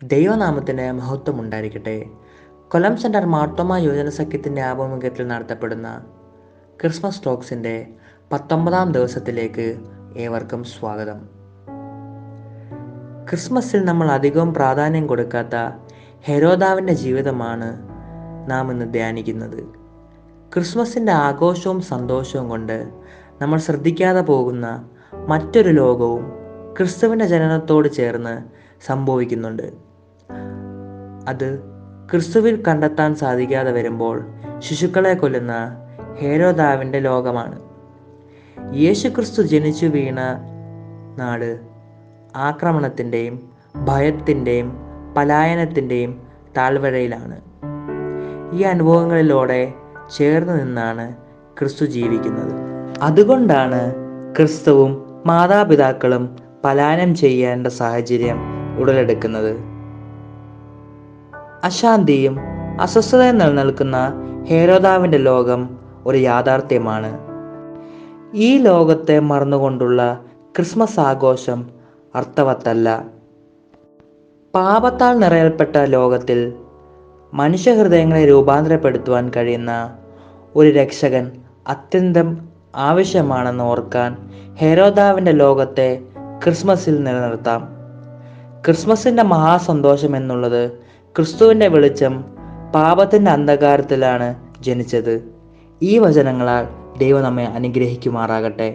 ദൈവനാമത്തിന് മഹത്വം ഉണ്ടായിരിക്കട്ടെ. കൊല്ലം സെൻറ്റർ മാർത്തോമ യുവജന സഖ്യത്തിൻ്റെ ആഭിമുഖ്യത്തിൽ നടത്തപ്പെടുന്ന ക്രിസ്മസ് ടോക്സിൻ്റെ 19ാം ദിവസത്തിലേക്ക് ഏവർക്കും സ്വാഗതം. ക്രിസ്മസിൽ നമ്മൾ അധികവും പ്രാധാന്യം കൊടുക്കാത്ത ഹെരോദാവിൻ്റെ ജീവിതമാണ് നാം ഇന്ന് ധ്യാനിക്കുന്നത്. ക്രിസ്മസിൻ്റെ ആഘോഷവും സന്തോഷവും കൊണ്ട് നമ്മൾ ശ്രദ്ധിക്കാതെ പോകുന്ന മറ്റൊരു ലോകവും ക്രിസ്തുവിൻ്റെ ജനനത്തോട് ചേർന്ന് സംഭവിക്കുന്നുണ്ട്. അത് ക്രിസ്തുവിൽ കണ്ടെത്താൻ സാധിക്കാതെ വരുമ്പോൾ ശിശുക്കളെ കൊല്ലുന്ന ഹേരോദാവിൻ്റെ ലോകമാണ്. യേശു ക്രിസ്തു ജനിച്ചു വീണ നാട് ആക്രമണത്തിൻ്റെയും ഭയത്തിൻ്റെയും പലായനത്തിൻ്റെയും താഴ്വരയിലാണ്. ഈ അനുഭവങ്ങളിലൂടെ ചേർന്ന് നിന്നാണ് ക്രിസ്തു ജീവിക്കുന്നത്. അതുകൊണ്ടാണ് ക്രിസ്തുവും മാതാപിതാക്കളും പലായനം ചെയ്യേണ്ട സാഹചര്യം ഉടലെടുക്കുന്നത്. അശാന്തിയും അസ്വസ്ഥതയും നിലനിൽക്കുന്ന ഹേരോദാവിൻ്റെ ലോകം ഒരു യാഥാർത്ഥ്യമാണ്. ഈ ലോകത്തെ മറന്നുകൊണ്ടുള്ള ക്രിസ്മസ് ആഘോഷം അർത്ഥവത്തല്ല. പാപത്താൽ നിറയൽപ്പെട്ട ലോകത്തിൽ മനുഷ്യഹൃദയങ്ങളെ രൂപാന്തരപ്പെടുത്തുവാൻ കഴിയുന്ന ഒരു രക്ഷകൻ അത്യന്തം ആവശ്യമാണെന്ന് ഓർക്കാൻ ഹെരോദാവിൻ്റെ ലോകത്തെ ക്രിസ്മസിൽ നിലനിർത്താം. ക്രിസ്മസിൻ്റെ മഹാസന്തോഷം എന്നുള്ളത് ക്രിസ്തുവിൻ്റെ വെളിച്ചം പാപത്തിൻ്റെ അന്ധകാരത്തിലാണ് ജനിച്ചത്. ഈ വചനങ്ങളാൽ ദൈവം നമ്മെ അനുഗ്രഹിക്കുമാറാകട്ടെ.